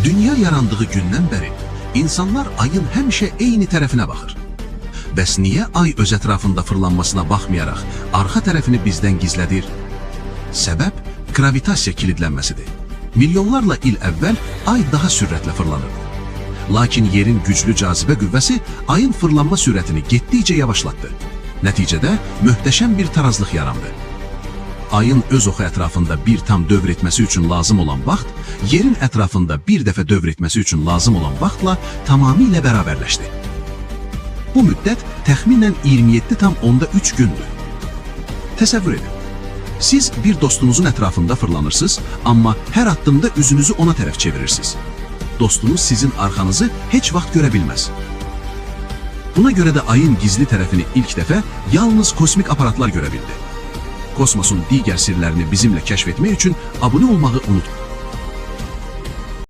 Dünya yarandığı gündən bəri insanlar ayın həmişə eyni tərəfinə baxır. Bəs niyə ay öz ətrafında fırlanmasına baxmayaraq arxa tərəfini bizdən gizlədir? Səbəb gravitasiya kilidlənməsidir. Milyonlarla il əvvəl ay daha sürətlə fırlanırdı. Lakin yerin güclü cazibə qüvvəsi ayın fırlanma sürətini getdikcə yavaşlatdı. Nəticədə möhtəşəm bir tarazlıq yarandı. Ayın öz oxu ətrafında bir tam dövr etməsi üçün lazım olan vaxt, yerin ətrafında bir dəfə dövr etməsi üçün lazım olan vaxtla tamamilə bərabərləşdi. Bu müddət təxminən 27,3 gündür. Təsəvvür edin. Siz bir dostunuzun ətrafında fırlanırsınız, amma hər addımda üzünüzü ona tərəf çevirirsiniz. Dostunuz sizin arxanızı heç vaxt görə bilməz. Buna görə də ayın gizli tərəfini ilk dəfə yalnız kosmik aparatlar görə bildi. Kosmosun digər sirlərini bizimlə kəşf etmək üçün abunə olmağı unutmayın.